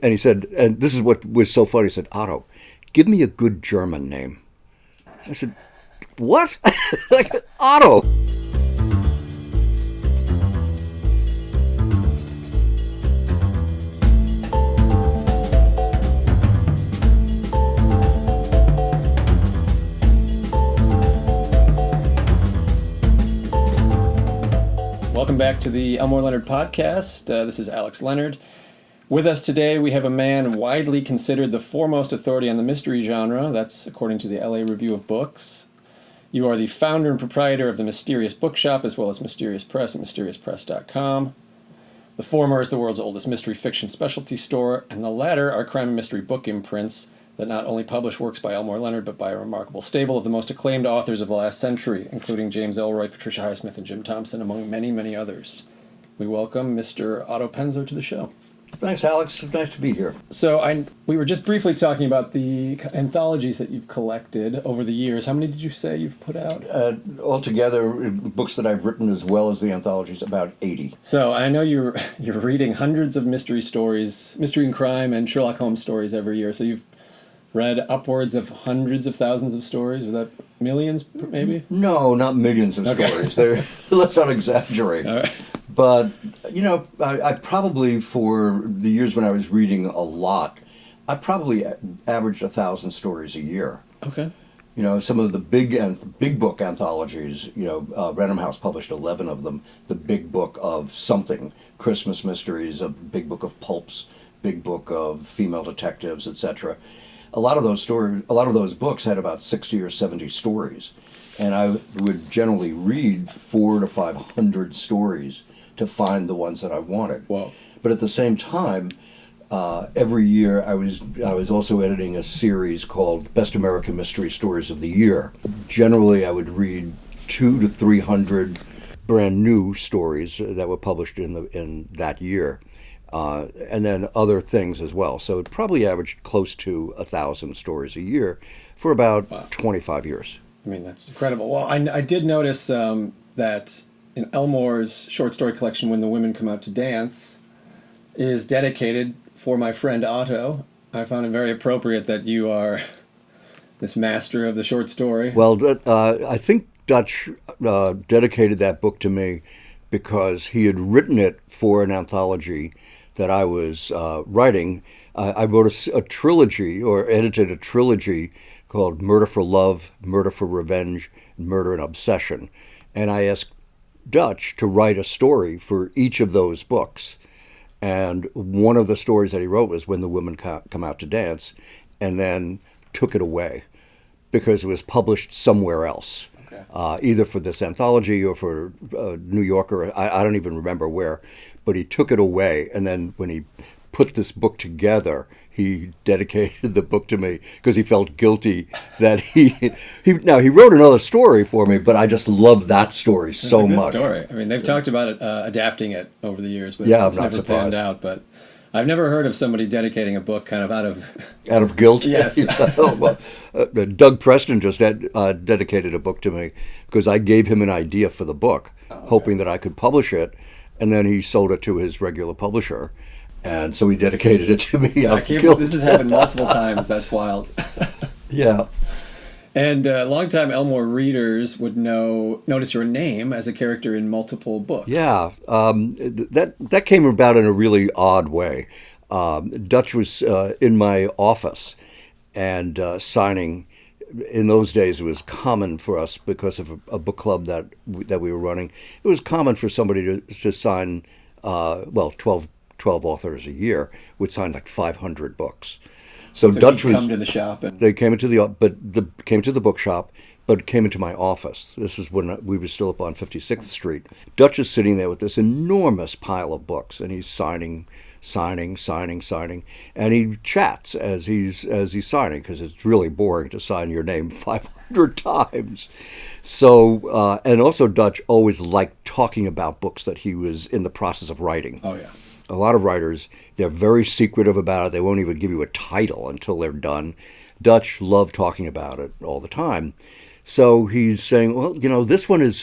And he said, and this is what was so funny, he said, Otto, give me a good German name. I said, what? Like, Otto. Welcome back to the Elmore Leonard podcast. This is Alex Leonard. With us today, we have a man widely considered the foremost authority on the mystery genre. That's according to the LA Review of Books. You are the founder and proprietor of the Mysterious Bookshop, as well as Mysterious Press at mysteriouspress.com. The former is the world's oldest mystery fiction specialty store, and the latter are crime and mystery book imprints that not only publish works by Elmore Leonard, but by a remarkable stable of the most acclaimed authors of the last century, including James Ellroy, Patricia Highsmith, and Jim Thompson, among many, many others. We welcome Mr. Otto Penzler to the show. Thanks, Alex. Nice to be here. So we were just briefly talking about the anthologies that you've collected over the years. How many did you say you've put out? Altogether, books that I've written as well as the anthologies, about 80. So I know you're reading hundreds of mystery stories, mystery and crime, and Sherlock Holmes stories every year. So you've read upwards of hundreds of thousands of stories. Was that millions, maybe? No, not millions of stories. Let's not exaggerate. All right. But, I probably, for the years when I was reading a lot, I probably averaged 1,000 stories a year. Okay. Some of the big book anthologies, Random House published 11 of them. The Big Book of Something, Christmas Mysteries, a Big Book of Pulps, Big Book of Female Detectives, etc. A lot of those books had about 60 or 70 stories, and I would generally read 400 to 500 stories to find the ones that I wanted. Wow. But at the same time, every year I was also editing a series called Best American Mystery Stories of the Year. Generally, I would read 200 to 300 brand new stories that were published in that year. And then other things as well. So it probably averaged close to 1,000 stories a year for about 25 years. I mean, that's incredible. Well, I did notice that in Elmore's short story collection, When the Women Come Out to Dance, is dedicated for my friend Otto. I found it very appropriate that you are this master of the short story. Well, I think Dutch dedicated that book to me because he had written it for an anthology that I was writing. I wrote a trilogy, or edited a trilogy, called Murder for Love, Murder for Revenge, Murder and Obsession. And I asked Dutch to write a story for each of those books. And one of the stories that he wrote was When the Women Come Out to Dance, and then took it away because it was published somewhere else. Okay. Either for this anthology or for New Yorker, I don't even remember where, but he took it away. And then when he put this book together, he dedicated the book to me because he felt guilty that he wrote another story for me, but I just love that story so much. Story. I mean, they've talked about it, adapting it over the years, but yeah, it's never panned out. But I've never heard of somebody dedicating a book kind of out of guilt. Yes. Doug Preston just dedicated a book to me because I gave him an idea for the book, hoping that I could publish it, and then he sold it to his regular publisher. And so he dedicated it to me out of guilt. This has happened multiple times. That's wild. Yeah. And longtime Elmore readers would notice your name as a character in multiple books. Yeah. That came about in a really odd way. Dutch was in my office and signing. In those days, it was common for us, because of a book club that we were running, it was common for somebody to sign, 12 authors a year would sign like 500 books. So Dutch was come to the shop and they came into the bookshop, but came into my office. This was when we were still up on 56th Street. Dutch is sitting there with this enormous pile of books, and he's signing, and he chats as he's signing, because it's really boring to sign your name 500 times. So and also Dutch always liked talking about books that he was in the process of writing. Oh yeah. A lot of writers, they're very secretive about it. They won't even give you a title until they're done. Dutch loved talking about it all the time. So he's saying, well, this one is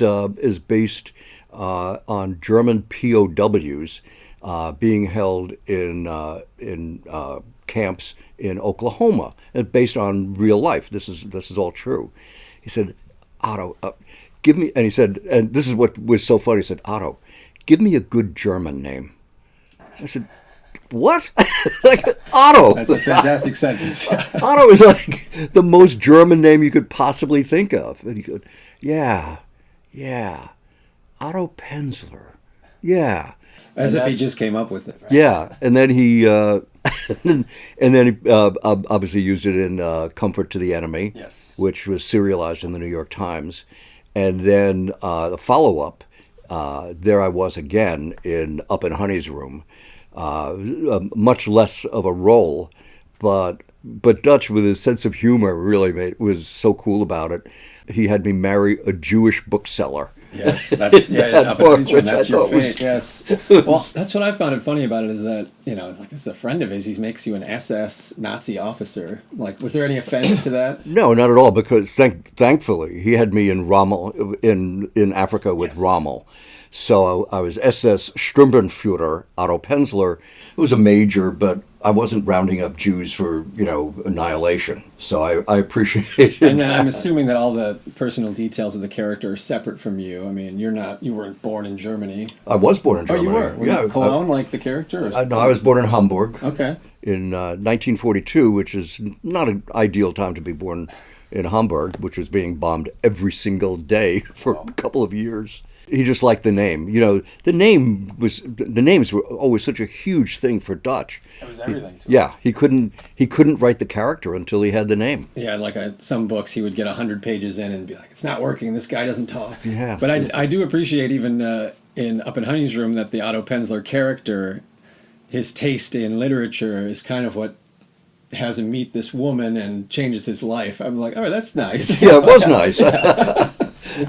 based on German POWs being held in camps in Oklahoma, based on real life. This is all true. He said, Otto, give me, and he said, and this is what was so funny. He said, Otto, give me a good German name. I said, what? Like, Otto. That's a fantastic sentence. Otto is like the most German name you could possibly think of. And he goes, yeah, Otto Penzler. Yeah. As if he just came up with it. Right? Yeah. And then he, obviously used it in Comfort to the Enemy, yes, which was serialized in the New York Times. And then the follow-up, there I was again in Up in Honey's Room. Much less of a role, but Dutch, with his sense of humor, really was so cool about it. He had me marry a Jewish bookseller. Yes, that's Up in Honey's Room. That's your fate. Was, yes. Well, that's what I found it funny about it, is that, like, this is a friend of his. He makes you an SS Nazi officer. Like, was there any offense to that? No, not at all. Because thankfully he had me in Rommel in Africa with yes. Rommel. So I was SS Sturmbannführer Otto Penzler. It was a major, but I wasn't rounding up Jews for, annihilation. So I appreciated And then that. I'm assuming that all the personal details of the character are separate from you. I mean, you weren't born in Germany. I was born in Germany. Oh, you were? Were you Cologne, like the character? No, I was born in Hamburg. Okay. In 1942, which is not an ideal time to be born in Hamburg, which was being bombed every single day for a couple of years. He just liked the name. The names were always such a huge thing for Dutch. It was everything to him. Yeah, he couldn't write the character until he had the name. Yeah, like some books he would get 100 pages in and be like, it's not working, this guy doesn't talk. Yeah. But I do appreciate even in Up in Honey's Room that the Otto Penzler character, his taste in literature is kind of what has him meet this woman and changes his life. I'm like, oh, that's nice. Yeah, it was nice.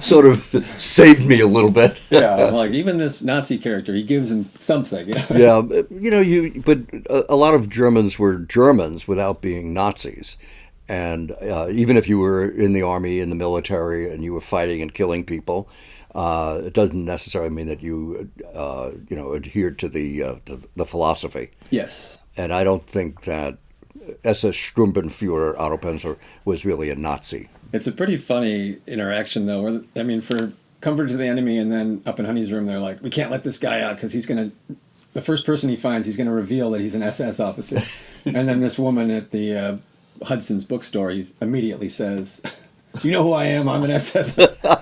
Sort of saved me a little bit. Yeah, like even this Nazi character, he gives him something. Yeah, but a lot of Germans were Germans without being Nazis. And even if you were in the army, in the military, and you were fighting and killing people, it doesn't necessarily mean that you, adhered to the philosophy. Yes. And I don't think that SS Sturmbannführer Otto Penzler was really a Nazi. It's a pretty funny interaction, though. I mean, for Comfort to the Enemy and then Up in Honey's Room, they're like, we can't let this guy out because the first person he finds, he's going to reveal that he's an SS officer. And then this woman at the Hudson's bookstore, he immediately says, you know who I am? I'm an SS.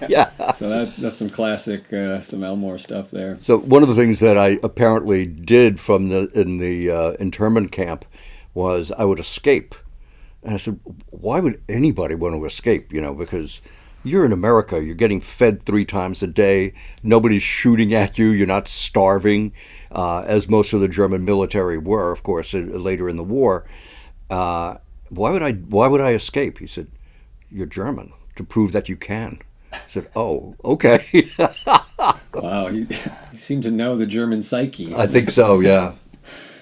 Yeah. So that's some classic, some Elmore stuff there. So one of the things that I apparently did in the internment camp was I would escape. And I said, why would anybody want to escape? Because you're in America, you're getting fed 3 times a day, nobody's shooting at you, you're not starving, as most of the German military were, of course, later in the war. Why would I escape? He said, you're German, to prove that you can. I said, oh, okay. Wow, he seemed to know the German psyche. I think so, yeah.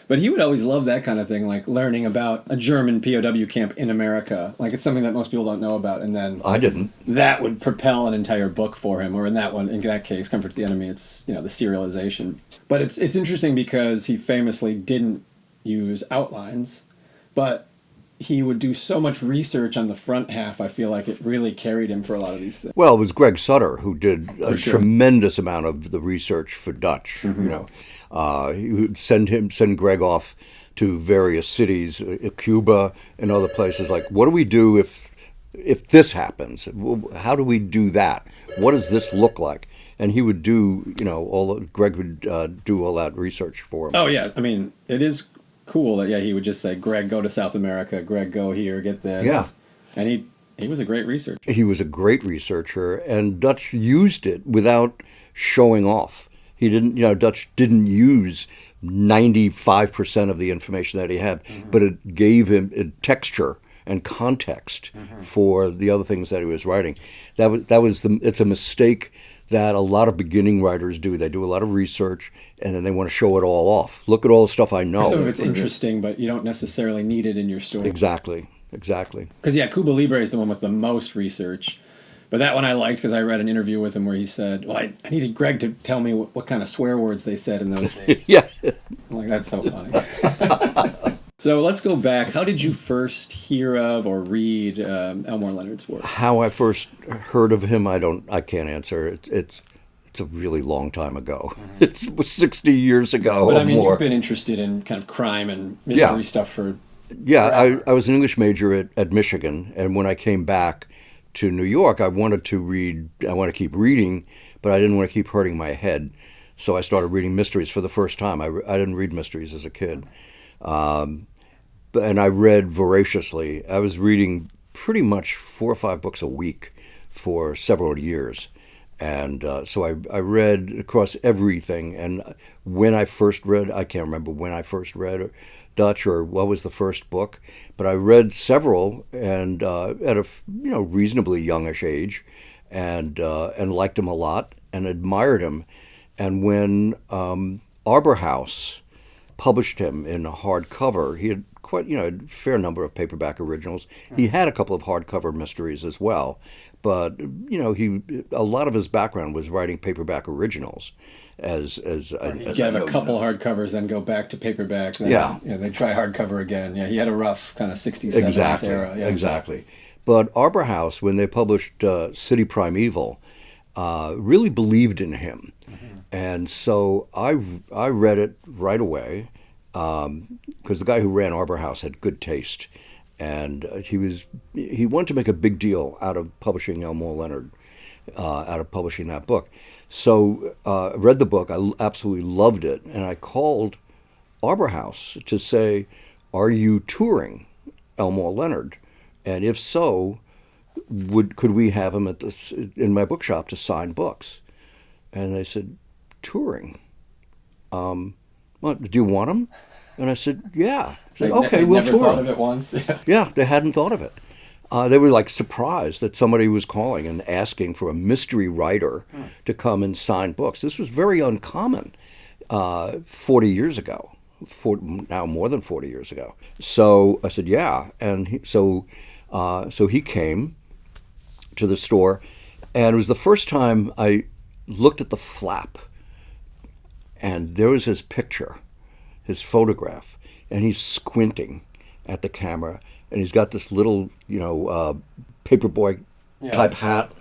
But he would always love that kind of thing, like learning about a German POW camp in America. Like, it's something that most people don't know about. And then I didn't. That would propel an entire book for him. Or in that case, Comfort to the Enemy, it's, the serialization. But it's interesting because he famously didn't use outlines, but he would do so much research on the front half. I feel like it really carried him for a lot of these things. Well, it was Greg Sutter who did a tremendous amount of the research for Dutch. Mm-hmm. He would send Greg off to various cities, Cuba and other places. Like, what do we do if this happens? How do we do that? What does this look like? And he would do, Greg would do all that research for him. Oh yeah, I mean, it is cool that he would just say, Greg, go to South America. Greg, go here, get this. Yeah, and he was a great researcher. He was a great researcher, and Dutch used it without showing off. He didn't, Dutch didn't use 95% of the information that he had, mm-hmm. but it gave him texture and context mm-hmm. for the other things that he was writing. It's a mistake that a lot of beginning writers do. They do a lot of research, and then they want to show it all off. Look at all the stuff I know. Some of it's interesting, but you don't necessarily need it in your story. Exactly. Because, Cuba Libre is the one with the most research. But that one I liked because I read an interview with him where he said, well, I needed Greg to tell me what kind of swear words they said in those days. Yeah. I'm like, that's so funny. So let's go back. How did you first hear of or read Elmore Leonard's work? How I first heard of him, I can't answer. It's a really long time ago. It's 60 years ago. But or I mean, more. you've been interested in kind of crime and mystery stuff for Yeah, I was an English major at Michigan, and when I came back to New York, I wanted to keep reading, but I didn't want to keep hurting my head. So I started reading mysteries for the first time. I didn't read mysteries as a kid. And I read voraciously. I was reading pretty much 4 or 5 books a week for several years. And so I read across everything. And when I first read, I can't remember when I first read Dutch or what was the first book, but I read several and at a reasonably youngish age, and liked him a lot and admired him. And when Arbor House published him in a hardcover, he had quite a fair number of paperback originals. He had a couple of hardcover mysteries as well, but a lot of his background was writing paperback originals. As you have a couple hardcovers, then go back to paperback. Then, they try hardcover again. Yeah, he had a rough kind of 60s, 70s era. Yeah, exactly. But Arbor House, when they published City Primeval, really believed in him. Mm-hmm. And so I read it right away because the guy who ran Arbor House had good taste. And he wanted to make a big deal out of publishing Elmore Leonard, out of publishing that book. So I read the book. I absolutely loved it. And I called Arbor House to say, are you touring Elmore Leonard? And if so, could we have him in my bookshop to sign books? And they said, touring? What, do you want him? And I said, yeah. I said, okay, we'll tour. Never thought of it once. Yeah, they hadn't thought of it. They were like surprised that somebody was calling and asking for a mystery writer to come and sign books. This was very uncommon 40 years ago, now more than 40 years ago. So I said, yeah. And so he came to the store, and it was the first time I looked at the flap, and there was his picture, his photograph, and he's squinting at the camera. And he's got this little, paperboy type hat,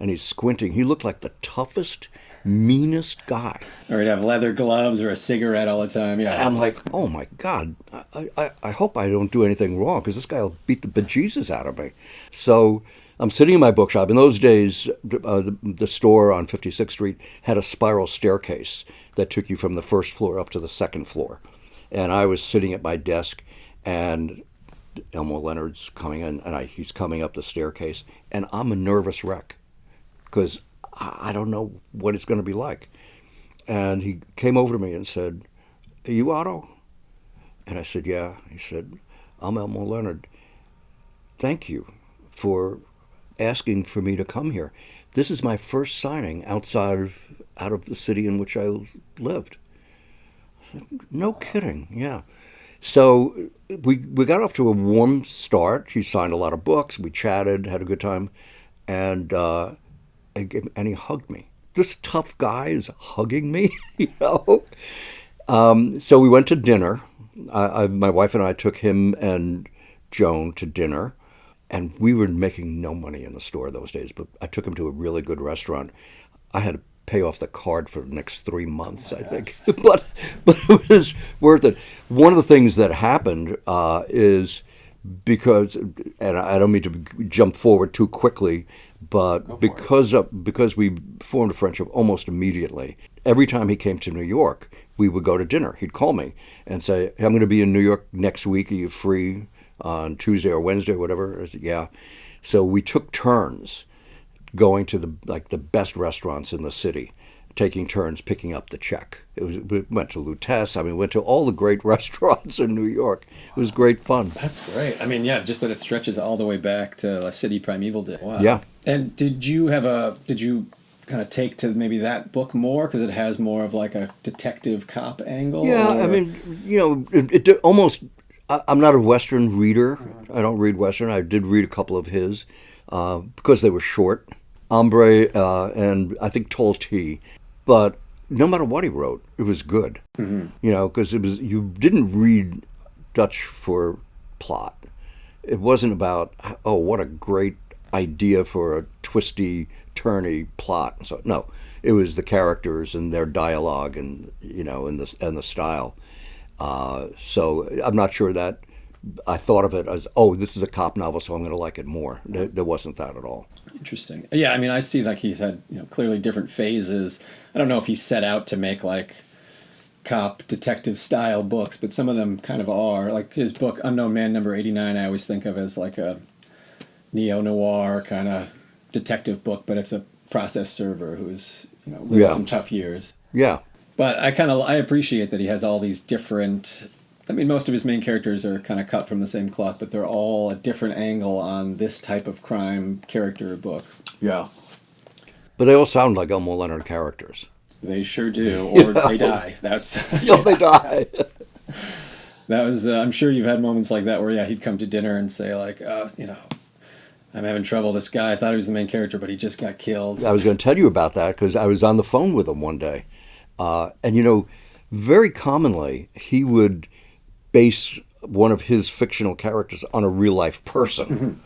and he's squinting. He looked like the toughest, meanest guy. Or he'd have leather gloves or a cigarette all the time. Yeah. I'm like, oh my God, I hope I don't do anything wrong, because this guy will beat the bejesus out of me. So I'm sitting in my bookshop. In those days, the store on 56th Street had a spiral staircase that took you from the first floor up to the second floor. And I was sitting at my desk, and Elmore Leonard's coming in, and he's coming up the staircase, and I'm a nervous wreck because I don't know what it's going to be like. And he came over to me and said, "Are you Otto?" And I said, "Yeah." He said, "I'm Elmore Leonard. Thank you for asking for me to come here. This is my first signing out of the city in which I lived." No kidding, yeah. So we got off to a warm start. He signed a lot of books. We chatted, had a good time, and he hugged me. This tough guy is hugging me, So we went to dinner. My wife and I took him and Joan to dinner, and we were making no money in the store those days, but I took him to a really good restaurant. I had to pay off the card for the next 3 months, I think. but it was worth it. One of the things that happened is because, and I don't mean to jump forward too quickly, but because we formed a friendship almost immediately, every time he came to New York, we would go to dinner. He'd call me and say, "Hey, I'm going to be in New York next week. Are you free on Tuesday or Wednesday or whatever?" I said, "Yeah." So we took turns going to the best restaurants in the city, taking turns picking up the check. We went to Lutece. We went to all the great restaurants in New York. It was great fun. That's great. Just that it stretches all the way back to La City Primeval Day. Wow. Yeah. And did you kind of take to maybe that book more because it has more of like a detective cop angle? Yeah, or? It almost. I'm not a Western reader. I don't read Western. I did read a couple of his because they were short. Ombre, and I think Tall T. But no matter what he wrote, it was good. Because you didn't read Dutch for plot. It wasn't about, oh, what a great idea for a twisty, turny plot. So no, it was the characters and their dialogue and the style. So I'm not sure that I thought of it as, oh, this is a cop novel, so I'm going to like it more. There wasn't that at all. Interesting. Yeah, I mean, I see like he's had clearly different phases. I don't know if he set out to make like cop detective style books, but some of them kind of are. Like his book Unknown Man Number 89, I always think of as like a neo-noir kind of detective book, but it's a process server who's lived some tough years. Yeah. But I appreciate that he has all these different. I mean, most of his main characters are kind of cut from the same cloth, but they're all a different angle on this type of crime character book. Yeah. But they all sound like Elmore Leonard characters. They sure do, or they die. That's they die. That was. I'm sure you've had moments like that where he'd come to dinner and say like, I'm having trouble. This guy, I thought he was the main character, but he just got killed. I was going to tell you about that because I was on the phone with him one day, and very commonly he would base one of his fictional characters on a real life person.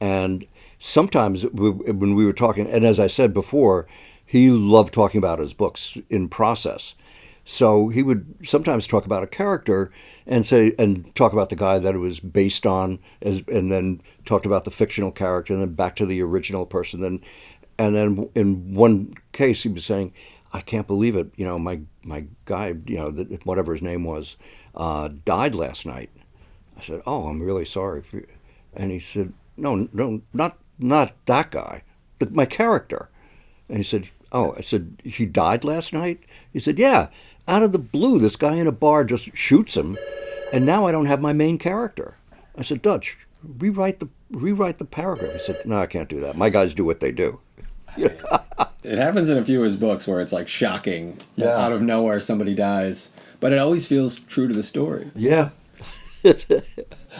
And sometimes when we were talking, and as I said before, he loved talking about his books in process. So he would sometimes talk about a character and talk about the guy that it was based on, and then talked about the fictional character, and then back to the original person. And then in one case, he was saying, "I can't believe it. My guy, whatever his name was, died last night." I said, "Oh, I'm really sorry." And he said, "No, not that guy, but my character." And he said, "Oh," I said, "He died last night?" He said, "Yeah. Out of the blue, this guy in a bar just shoots him, and now I don't have my main character." I said, "Dutch, rewrite the paragraph." He said, "No, I can't do that. My guys do what they do." It happens in a few of his books where it's like shocking. Yeah. Out of nowhere, somebody dies. But it always feels true to the story. Yeah.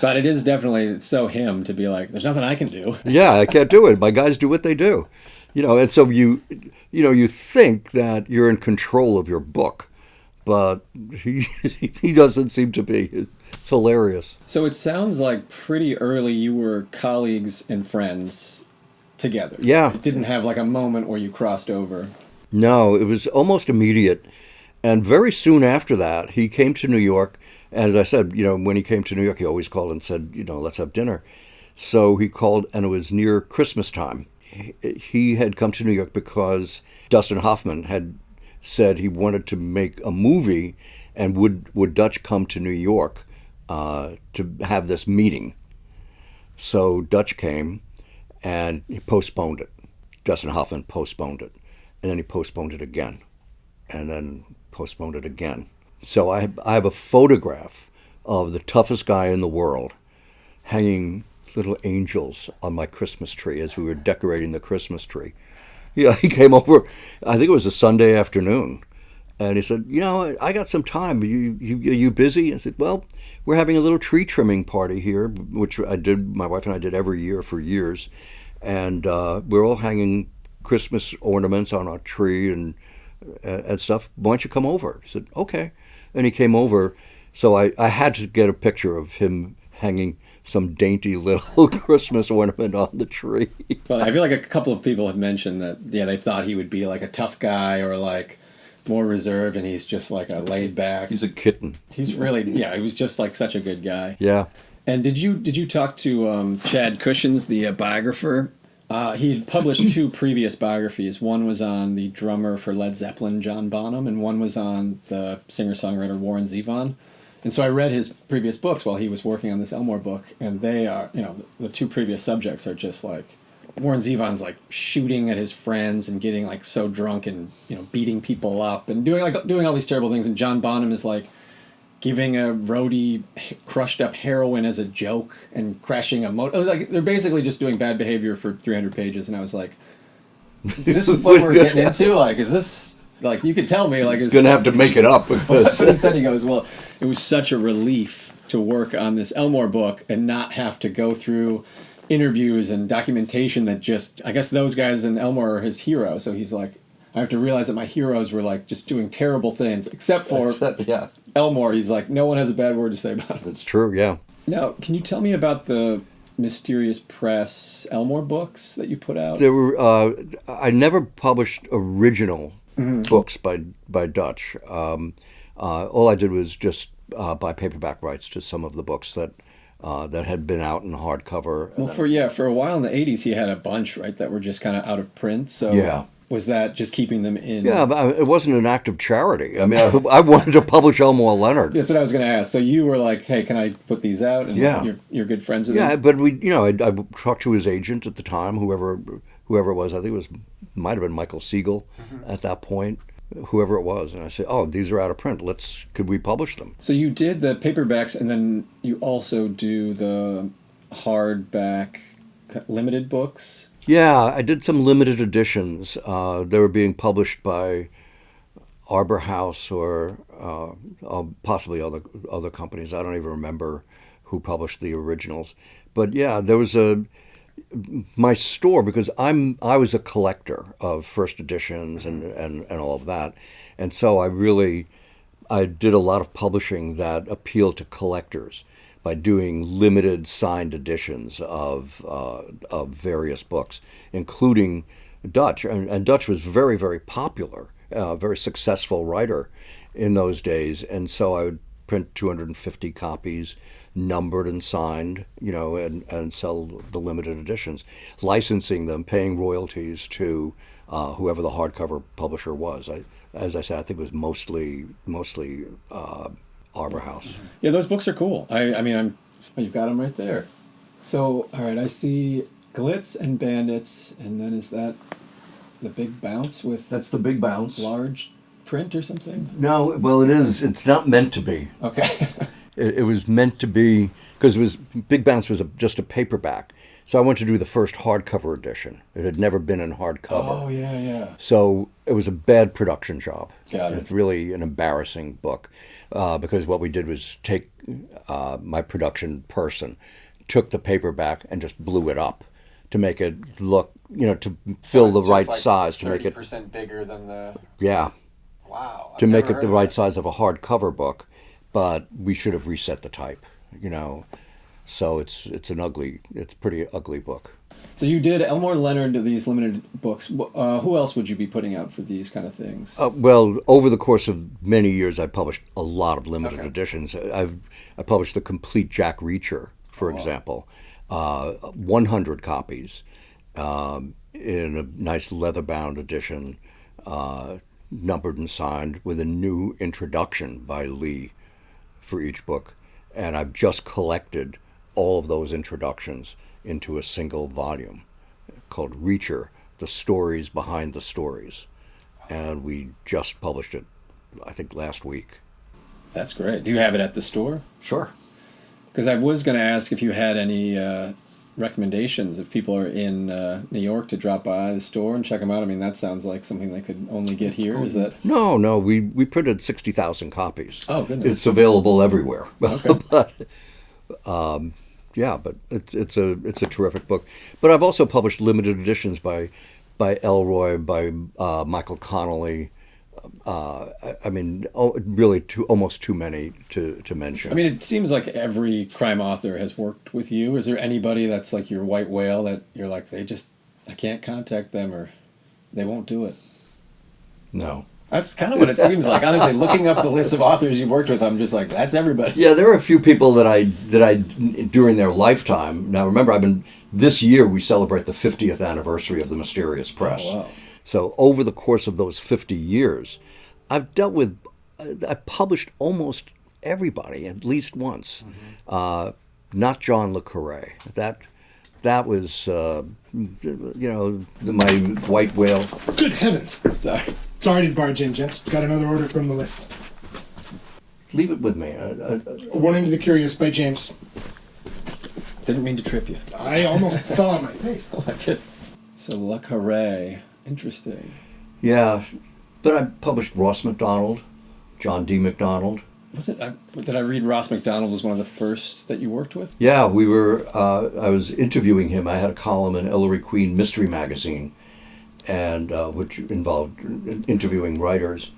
But it is definitely so him to be like, there's nothing I can do. Yeah, I can't do it. My guys do what they do. And so you think that you're in control of your book, but he doesn't seem to be. It's hilarious. So it sounds like pretty early you were colleagues and friends together. Yeah. It didn't have like a moment where you crossed over. No, it was almost immediate. And very soon after that, he came to New York. And as I said, when he came to New York, he always called and said, let's have dinner. So he called, and it was near Christmas time. He had come to New York because Dustin Hoffman had said he wanted to make a movie, and would Dutch come to New York to have this meeting. So Dutch came, and he postponed it. Dustin Hoffman postponed it. And then he postponed it again. And then postponed it again. So I have a photograph of the toughest guy in the world hanging little angels on my Christmas tree as we were decorating the Christmas tree. He came over, I think it was a Sunday afternoon, and he said, I got some time. Are you busy? I said, well, we're having a little tree trimming party here, which my wife and I did every year for years, and we're all hanging Christmas ornaments on our tree and stuff. Why don't you come over? I said, okay. And he came over, so I had to get a picture of him hanging some dainty little Christmas ornament on the tree. But I feel like a couple of people have mentioned that, they thought he would be like a tough guy or like more reserved, and he's just like a laid back. He's a kitten. He's really, he was just like such a good guy. Yeah. And did you talk to Chad Cushins, the biographer? He had published two previous biographies. One was on the drummer for Led Zeppelin, John Bonham, and one was on the singer-songwriter Warren Zevon. And so I read his previous books while he was working on this Elmore book, and they are, the two previous subjects are just like, Warren Zevon's like shooting at his friends and getting like so drunk and, beating people up and doing all these terrible things. And John Bonham is like giving a roadie crushed up heroin as a joke and crashing a motor. Like, they're basically just doing bad behavior for 300 pages. And I was like, is this what we're getting into? Like, is this, like, you could tell me, like, it's going to have to make it up. Because he goes, well, it was such a relief to work on this Elmore book and not have to go through interviews and documentation that just, I guess those guys in Elmore are his hero. So he's like, I have to realize that my heroes were like just doing terrible things, except for Yeah. Elmore. He's like, no one has a bad word to say about him. It's true, yeah. Now, can you tell me about the Mysterious Press Elmore books that you put out? There were I never published original books by Dutch. All I did was just buy paperback rights to some of the books that had been out in hardcover. Well, for a while in the 80s, he had a bunch, right, that were just kind of out of print. So yeah. Was that just keeping them in? Yeah, but it wasn't an act of charity. I mean, I wanted to publish Elmore Leonard. That's what I was going to ask. So you were like, "Hey, can I put these out?" And yeah. You're good friends with him. Yeah, but I talked to his agent at the time, whoever it was. I think might have been Michael Siegel at that point, whoever it was, and I said, "Oh, these are out of print. Could we publish them?" So you did the paperbacks, and then you also do the hardback limited books. Yeah, I did some limited editions. They were being published by Arbor House or possibly other companies. I don't even remember who published the originals. But yeah, there was my store, because I was a collector of first editions and all of that, and so I did a lot of publishing that appealed to collectors by doing limited signed editions of various books, including Dutch. And Dutch was very, very popular, very successful writer in those days. And so I would print 250 copies, numbered and signed, and sell the limited editions, licensing them, paying royalties to whoever the hardcover publisher was. As I said, I think it was mostly Arbor House. Yeah, those books are cool. You've got them right there. So, all right, I see Glitz and Bandits, and then is that the Big Bounce with... That's the Big Bounce. Large print or something? No, well, it is. It's not meant to be. Okay. It was meant to be, because Big Bounce was just a paperback. So I went to do the first hardcover edition. It had never been in hardcover. Oh, yeah. So it was a bad production job. Got it. It's really an embarrassing book, because what we did was take my production person, took the paperback and just blew it up to make it look, to fill the right size, to make it 30% bigger than the... Yeah. Wow. To make it the right size of a hardcover book, but we should have reset the type, So it's pretty ugly book. So you did Elmore Leonard, these limited books. Who else would you be putting out for these kind of things? Well, over the course of many years, I published a lot of limited editions. I published the complete Jack Reacher, for example, 100 copies in a nice leather-bound edition, numbered and signed, with a new introduction by Lee for each book. And I've just collected all of those introductions into a single volume called Reacher, The Stories Behind the Stories. And we just published it, I think, last week. That's great. Do you have it at the store? Sure. Because I was going to ask if you had any recommendations if people are in New York to drop by the store and check them out. I mean, that sounds like something they could only get here. Cool. Is that? No. We printed 60,000 copies. Oh, goodness. It's available everywhere. Okay. But it's a terrific book. But I've also published limited editions by Elroy, by Michael Connolly. Really almost too many to mention. I mean, it seems like every crime author has worked with you. Is there anybody that's like your white whale that you're like, I can't contact them or they won't do it? No. That's kind of what it seems like. Honestly, looking up the list of authors you've worked with, I'm just like, that's everybody. Yeah, there are a few people that I during their lifetime. Now, remember, this year we celebrate the 50th anniversary of the Mysterious Press. Oh, wow. So over the course of those 50 years, I published almost everybody at least once. Mm-hmm. Not John le Carré. That was, my white whale. Good heavens. Sorry to barge in, gents. Got another order from the list. Leave it with me. Warning to the Curious by James. Didn't mean to trip you. I almost fell on my face. I like it. So le Carré. Interesting. Yeah, but I published Ross MacDonald, John D. MacDonald, Did I read Ross MacDonald was one of the first that you worked with? Yeah, we were. I was interviewing him. I had a column in Ellery Queen Mystery Magazine, and which involved interviewing writers.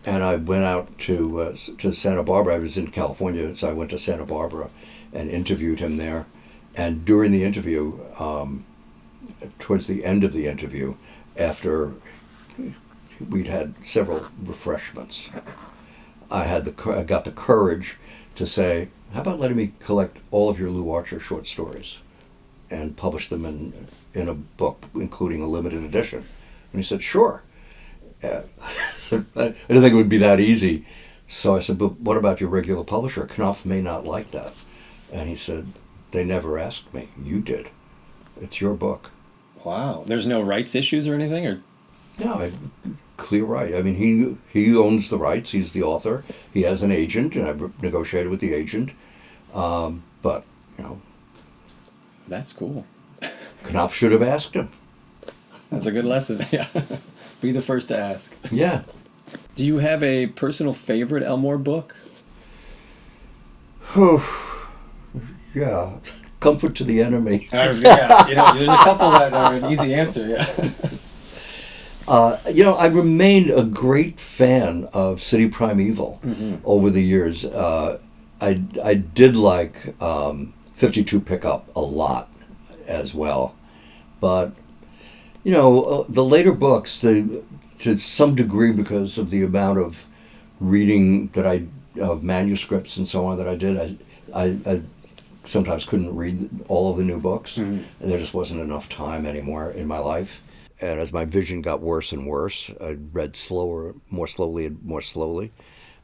And I went out to Santa Barbara. I was in California, so I went to Santa Barbara and interviewed him there. And during the interview, towards the end of the interview, after we'd had several refreshments, I got the courage to say, "How about letting me collect all of your Lou Archer short stories and publish them in a book, including a limited edition?" And he said, "Sure." I didn't think it would be that easy. So I said, "But what about your regular publisher? Knopf may not like that." And he said, "They never asked me. You did. It's your book." Wow. There's no rights issues or anything, or No, clear right. I mean, he owns the rights. He's the author. He has an agent, and I've negotiated with the agent. But, that's cool. Knopf should have asked him. That's a good lesson. Yeah. Be the first to ask. Yeah. Do you have a personal favorite Elmore book? Yeah. Comfort to the Enemy. Yeah, there's a couple that are an easy answer. Yeah. I remained a great fan of City Primeval over the years. I did like 52 Pickup a lot as well. But, the later books, to some degree because of the amount of reading of manuscripts and so on that I did, I sometimes couldn't read all of the new books. And there just wasn't enough time anymore in my life. And as my vision got worse and worse, I read more slowly and more slowly.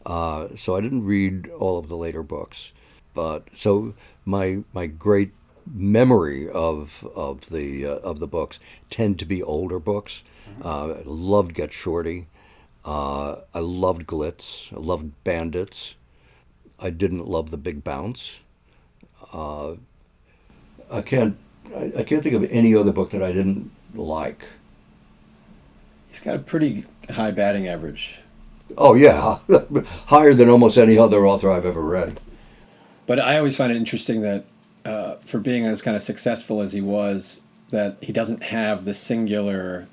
So I didn't read all of the later books. But so my great memory of the books tend to be older books. I loved Get Shorty. I loved Glitz. I loved Bandits. I didn't love The Big Bounce. I can't think of any other book that I didn't like. He's got a pretty high batting average. Oh yeah, higher than almost any other author I've ever read. But I always find it interesting that for being as kind of successful as he was, that he doesn't have the singular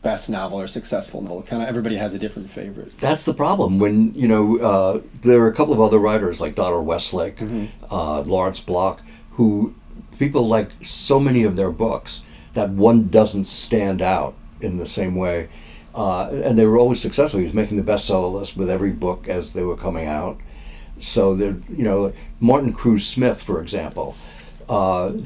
best novel or successful novel. Kind of everybody has a different favorite. That's the problem. When there are a couple of other writers like Donald Westlake, Lawrence Block, who people like so many of their books that one doesn't stand out in the same way. And they were always successful. He was making the bestseller list with every book as they were coming out. So Martin Cruz Smith, for example,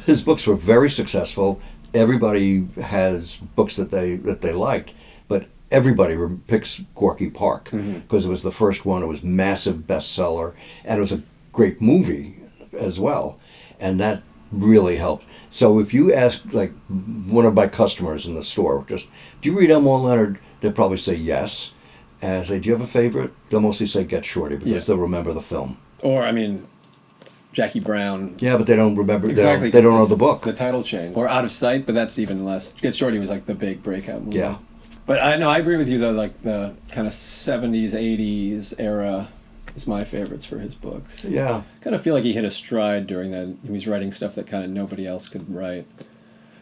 his books were very successful. Everybody has books that they liked, but everybody picks Gorky Park because it was the first one. It was massive bestseller, and it was a great movie as well, and that really helped. So if you ask like one of my customers in the store, just, "Do you read Elmore Leonard?" They'll probably say yes. And I say, "Do you have a favorite?" They'll mostly say Get Shorty because they'll remember the film. Or, Jackie Brown. Yeah, but they don't remember. Exactly. They don't know the book. The title change. Or Out of Sight, but that's even less. Get Shorty was like the big breakout movie. Yeah. But I agree with you though, like the kind of 70s, 80s era is my favorites for his books. Yeah. Kind of feel like he hit a stride during that. He was writing stuff that kind of nobody else could write.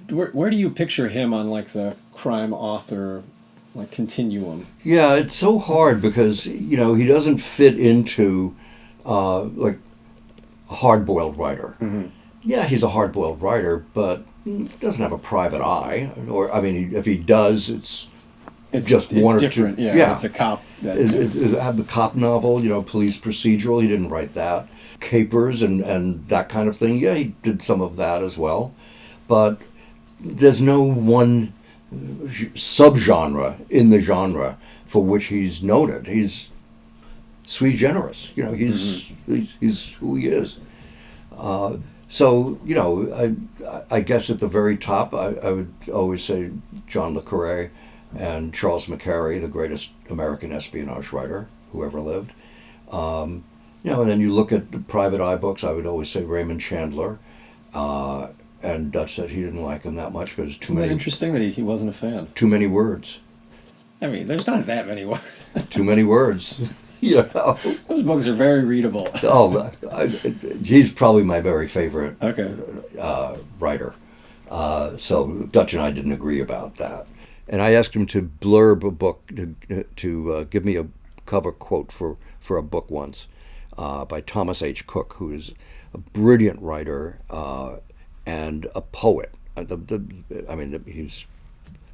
Where do you picture him on like the crime author like continuum? Yeah, it's so hard because he doesn't fit into like a hard-boiled writer. Yeah, he's a hard-boiled writer, but he doesn't have a private eye. Or if he does, it's just one or different. two. Yeah, it's a cop. Have the cop novel, police procedural. He didn't write that. Capers and that kind of thing. Yeah, he did some of that as well, but there's no one subgenre in the genre for which he's noted. He's sui generis. He's who he is. So I guess at the very top, I would always say John le Carré and Charles McCary, the greatest American espionage writer who ever lived. And then you look at the private eye books, I would always say Raymond Chandler. And Dutch said he didn't like him that much because too many. Interesting that he wasn't a fan. Too many words. There's not that many words. Too many words. You know. Those books are very readable. Oh, he's probably my very favorite Okay. writer. So Dutch and I didn't agree about that. And I asked him to blurb a book, to give me a cover quote for a book once by Thomas H. Cook, who is a brilliant writer and a poet.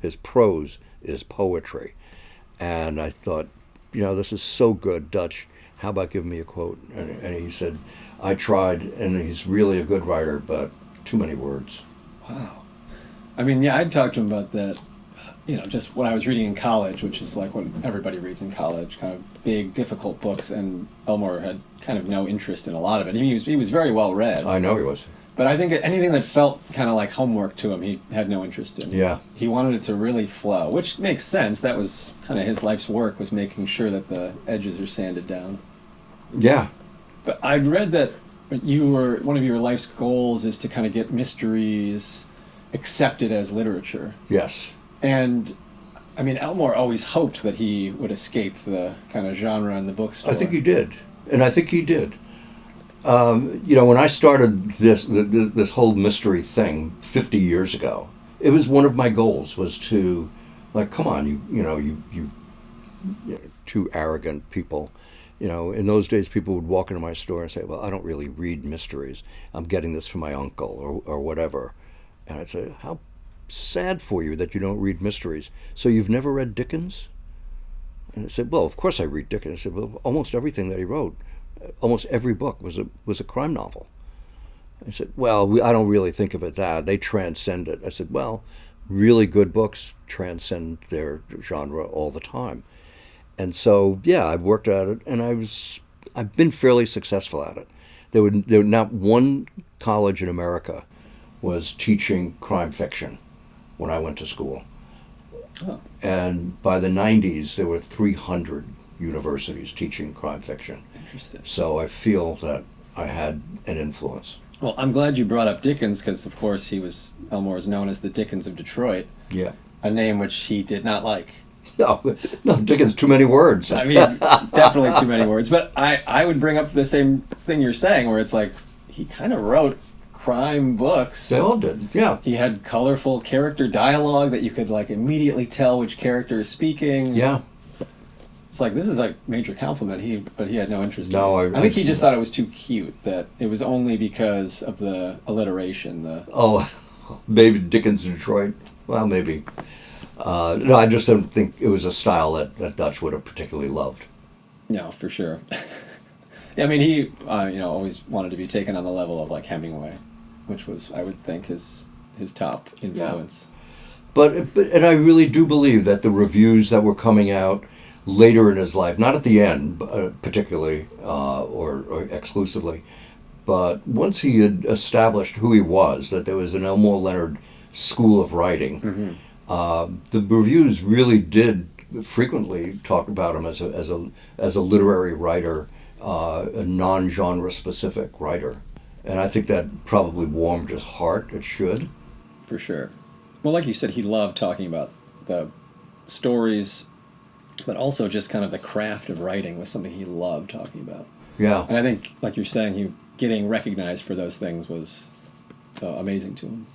His prose is poetry. And I thought, this is so good, Dutch. How about giving me a quote? And he said, I tried, and he's really a good writer, but too many words. Wow. I mean, yeah, I'd talked to him about that, just when I was reading in college, which is like what everybody reads in college, kind of big, difficult books, and Elmore had kind of no interest in a lot of it. He was very well read. I know he was. But I think anything that felt kind of like homework to him, he had no interest in. Yeah. He wanted it to really flow, which makes sense. That was kind of his life's work, was making sure that the edges are sanded down. Yeah. But I'd read that one of your life's goals is to kind of get mysteries accepted as literature. Yes. And, I mean, Elmore always hoped that he would escape the kind of genre in the bookstore. I think he did. And I think he did. When I started this whole mystery thing 50 years ago, it was one of my goals was to, like, come on, you two arrogant people. In those days, people would walk into my store and say, well, I don't really read mysteries. I'm getting this from my uncle or whatever. And I'd say, how sad for you that you don't read mysteries. So you've never read Dickens? And I said, well, of course I read Dickens. I said, well, almost everything that he wrote, almost every book was a crime novel. I said, well, I don't really think of it that. They transcend it. I said, well, really good books transcend their genre all the time. And so, yeah, I've worked at it, and I've been fairly successful at it. There were not one college in America was teaching crime fiction when I went to school. Oh. And by the 90s, there were 300 universities teaching crime fiction. Interesting. So I feel that I had an influence. Well, I'm glad you brought up Dickens, because, of course, Elmore is known as the Dickens of Detroit. Yeah. A name which he did not like. No, Dickens, too many words. I mean, definitely too many words. But I would bring up the same thing you're saying, where it's like, he kind of wrote crime books. They all did, yeah. He had colorful character dialogue that you could, like, immediately tell which character is speaking. Yeah. It's like, this is like major compliment, but he had no interest No, in it. I think he just thought it was too cute, that it was only because of the alliteration. Oh, maybe Dickens in Detroit. Well, maybe. No, I just don't think it was a style that Dutch would have particularly loved. No, for sure. Yeah, I mean, he always wanted to be taken on the level of, like, Hemingway, which was, I would think, his top influence. Yeah. But I really do believe that the reviews that were coming out later in his life, not at the end particularly or exclusively, but once he had established who he was, that there was an Elmore Leonard school of writing, the reviews really did frequently talk about him as a literary writer, a non-genre specific writer. And I think that probably warmed his heart. It should. For sure. Well, like you said, he loved talking about the stories, but also just kind of the craft of writing was something he loved talking about. Yeah. And I think, like you're saying, getting recognized for those things was amazing to him.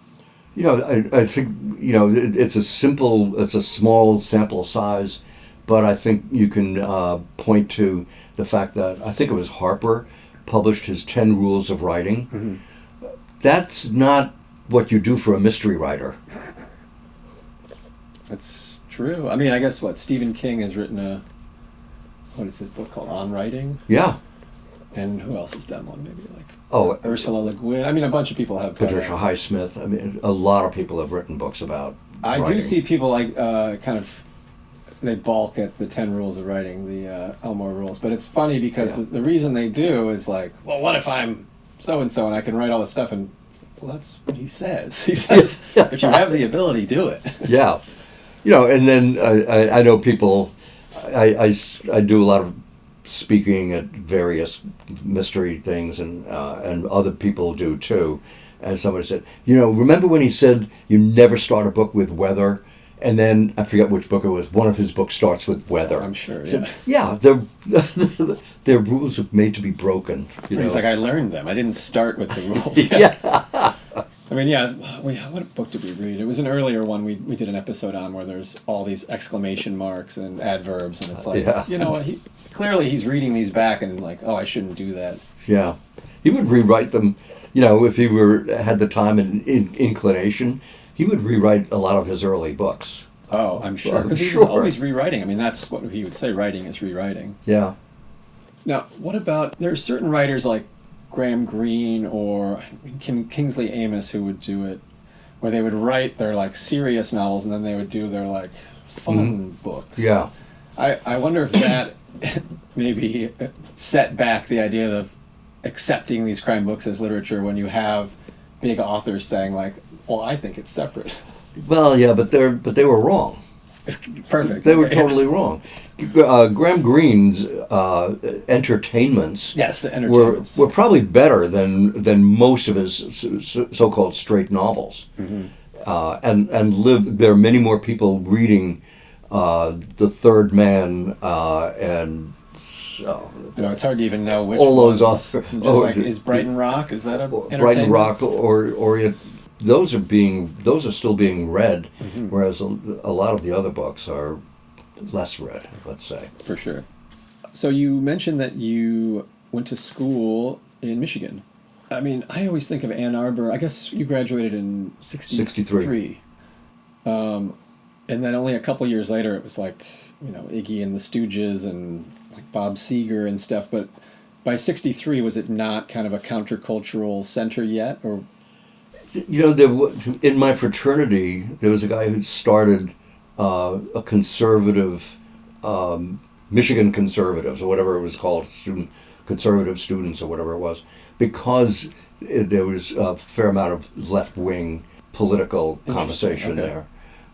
I think, it's a small sample size, but I think you can point to the fact that I think it was Harper published his 10 Rules of Writing. Mm-hmm. That's not what you do for a mystery writer. That's true. I mean, I guess Stephen King has written what is his book called? On Writing? Yeah. And who else has done one? Maybe Ursula Le Guin. I mean, a bunch of people have. Patricia Highsmith. I mean, a lot of people have written books about writing. I do see people they balk at the 10 Rules of Writing, the Elmore rules. But it's funny because the reason they do is like, well, what if I'm so-and-so and I can write all this stuff? And it's like, well, that's what he says. He says, if you have the ability, do it. Yeah. And then I know people, I do a lot of speaking at various mystery things, and other people do too. And somebody said, remember when he said you never start a book with weather? And then I forget which book it was. One of his books starts with weather. I'm sure. So, Yeah. their rules are made to be broken. He's like, I learned them. I didn't start with the rules. Yeah. I mean, yeah. What book did we read? It was an earlier one we did an episode on where there's all these exclamation marks and adverbs, and it's like, you know, clearly he's reading these back and like, oh, I shouldn't do that. Yeah, he would rewrite them. You know, if he had the time and inclination, he would rewrite a lot of his early books. Oh, I'm sure, because he was always rewriting. I mean, that's what he would say. Writing is rewriting. Yeah. Now, what about there are certain writers like Graham Greene or Kingsley Amis who would do it, where they would write their like serious novels and then they would do their like fun books. Yeah. I wonder if that maybe set back the idea of accepting these crime books as literature when you have big authors saying like, well, I think it's separate. Well, yeah, but they were wrong. Perfect. They were totally wrong. Graham Greene's entertainments, yes, the entertainments were probably better than most of his so-called straight novels. And there are many more people reading The Third Man and it's hard to even know which all those ones. authors. Just like, is Brighton Rock, is that a Brighton Rock or those are still being read, whereas a lot of the other books are less read, let's say. For sure. So you mentioned that you went to school in Michigan. I mean, I always think of Ann Arbor. I guess you graduated in 63. And then only a couple years later, it was like, you know, Iggy and the Stooges and like Bob Seger and stuff. But by 63, was it not kind of a countercultural center yet? Or, you know, in my fraternity, there was a guy who started a conservative, Michigan Conservatives, or whatever it was called, conservative students, or whatever it was, because there was a fair amount of left-wing political conversation there.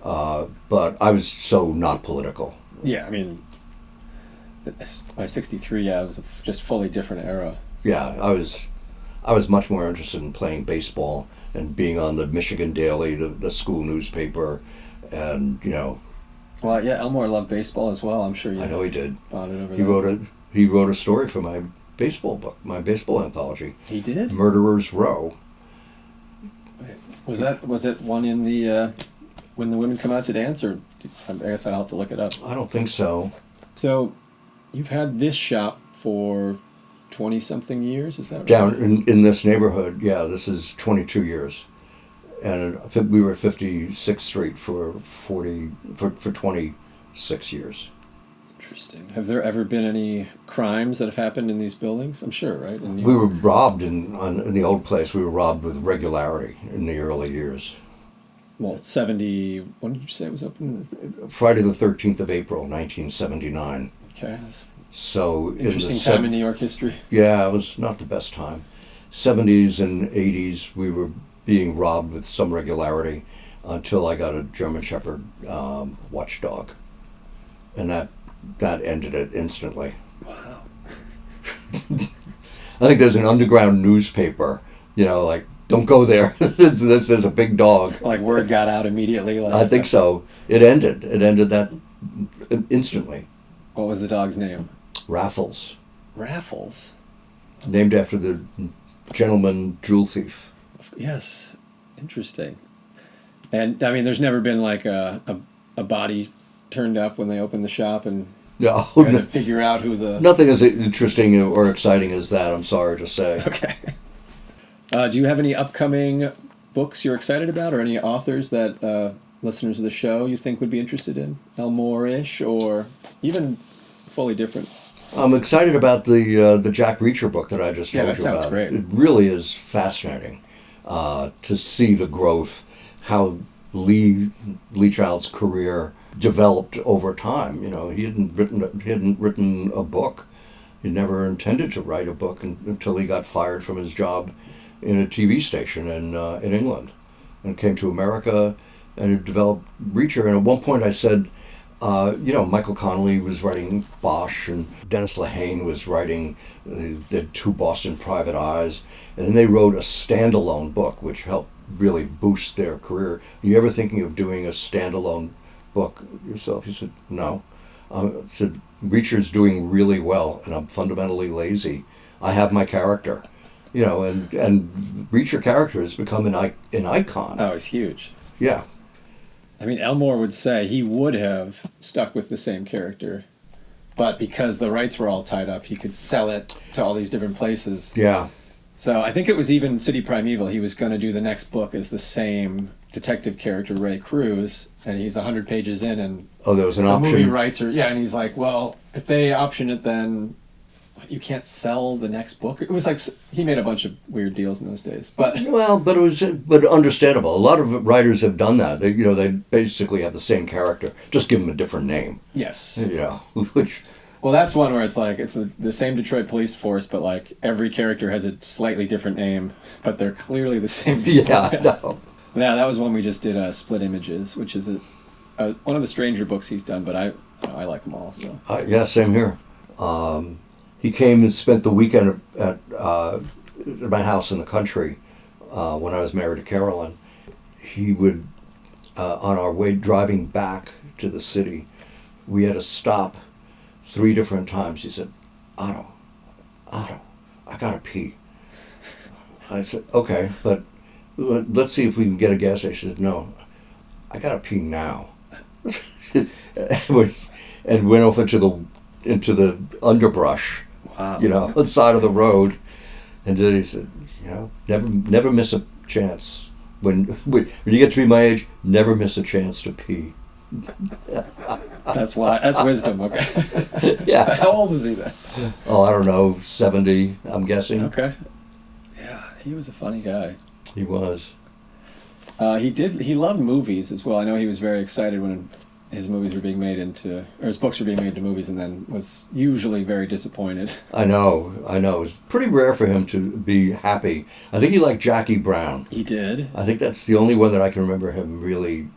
But I was so not political. Yeah, I mean, by 63, it was just fully different era. Yeah, I was much more interested in playing baseball and being on the Michigan Daily, the school newspaper, and, you know. Well, yeah, Elmore loved baseball as well. I'm sure you. I know he did. Bonded over He wrote a story for my baseball book, my baseball anthology. He did? Murderer's Row. Was it one in the When the Women Come Out to Dance, or I guess I'll have to look it up. I don't think so. So, you've had this shop for 20-something years, is that right? Down in this neighborhood, yeah, this is 22 years. And we were at 56th Street for 26 years. Interesting. Have there ever been any crimes that have happened in these buildings? I'm sure, right? We were robbed in the old place. We were robbed with regularity in the early years. Well, 70... When did you say it was open? Friday the 13th of April, 1979. Okay. That's so interesting time in New York history. Yeah, it was not the best time. 70s and 80s, we were being robbed with some regularity until I got a German Shepherd watchdog. And that ended it instantly. Wow. I think there's an underground newspaper, you know, like, don't go there. This is a big dog. Like word got out immediately? Like, I think so. It ended that instantly. What was the dog's name? Raffles. Raffles? Named after the gentleman jewel thief. Yes. Interesting. And, I mean, there's never been like a body turned up when they opened the shop and No, to figure out who the... Nothing as interesting or exciting as that, I'm sorry to say. Okay. Do you have any upcoming books you're excited about, or any authors that listeners of the show you think would be interested in? Elmore-ish, or even fully different? I'm excited about the Jack Reacher book that I just told you about. Yeah, that sounds great. It really is fascinating to see the growth, how Lee Child's career developed over time. You know, he hadn't written a book. He never intended to write a book until he got fired from his job in a TV station in England, and came to America and developed Reacher. And at one point I said, Michael Connelly was writing Bosch, and Dennis Lehane was writing the Two Boston Private Eyes, and then they wrote a standalone book which helped really boost their career. Are you ever thinking of doing a standalone book yourself? He said, no. I said, Reacher's doing really well, and I'm fundamentally lazy. I have my character, and Reacher character has become an icon. Oh, it's huge. Yeah. I mean, Elmore would say he would have stuck with the same character, but because the rights were all tied up, he could sell it to all these different places. Yeah. So I think it was even City Primeval. He was going to do the next book as the same detective character, Ray Cruz, and he's 100 pages in, and there was an the option. movie rights are, and he's like, well, if they option it, then you can't sell the next book. It was like he made a bunch of weird deals in those days, but it was understandable. A lot of writers have done that. They basically have the same character, just give them a different name. yes, Which. Well, that's one where it's like it's the same Detroit police force, but like every character has a slightly different name, but they're clearly the same people. Yeah, I know. Yeah, that was one we just did. Split Images, which is one of the stranger books he's done, but I like them all. So yeah, same here. He came and spent the weekend at my house in the country when I was married to Carolyn. He would, on our way driving back to the city, we had to stop 3 different times. He said, Otto, I gotta pee. I said, okay, but let's see if we can get a gas station. He said, no, I gotta pee now. And went off into the underbrush, wow. on the side of the road. And then he said, never miss a chance. When you get to be my age, never miss a chance to pee. That's wisdom. Okay. Yeah. How old was he then? Oh, I don't know, 70, I'm guessing. Okay. Yeah, he was a funny guy. He was. He loved movies as well. I know he was very excited when his movies were being made his books were being made into movies, and then was usually very disappointed. I know. It's pretty rare for him to be happy. I think he liked Jackie Brown. He did. I think that's the only one that I can remember him really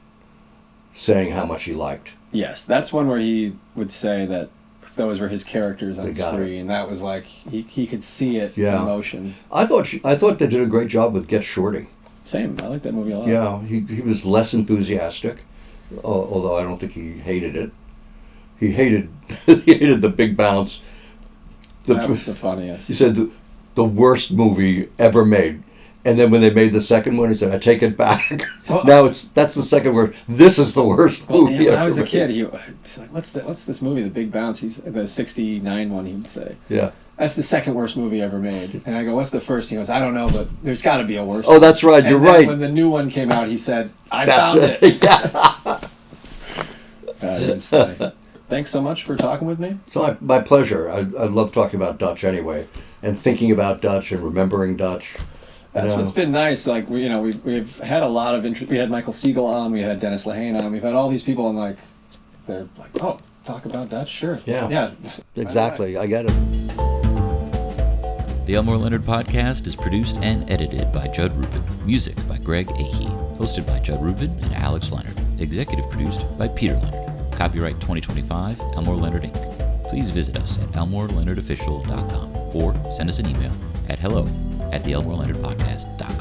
saying how much he liked. Yes, that's one where he would say that those were his characters on screen. That was like he could see it in motion. I thought they did a great job with Get Shorty. Same. I like that movie a lot. Yeah, he was less enthusiastic, although I don't think he hated it. He hated the big bounce. That was the funniest. He said the worst movie ever made. And then when they made the second one, he said, I take it back. Well, now that's the second word. This is the worst movie ever. When I was a kid, he was like, what's this movie, The Big Bounce? The 69 one, he would say. Yeah. That's the second worst movie ever made. And I go, what's the first? He goes, I don't know, but there's got to be a worse one. Oh, that's right. You're right. When the new one came out, he said, I found it. Yeah. It was funny. Thanks so much for talking with me. So my pleasure. I love talking about Dutch anyway, and thinking about Dutch and remembering Dutch. That's what's been nice. Like we've had a lot of interest. We had Michael Siegel on. We had Dennis Lehane on. We've had all these people, and they're like, oh, talk about Dutch, sure. Yeah. Exactly. I get it. The Elmore Leonard podcast is produced and edited by Judd Rubin. Music by Greg Ahee. Hosted by Judd Rubin and Alex Leonard. Executive produced by Peter Leonard. Copyright 2025, Elmore Leonard Inc. Please visit us at elmoreleonardofficial.com or send us an email at hello@theelmoreleonardpodcast.com.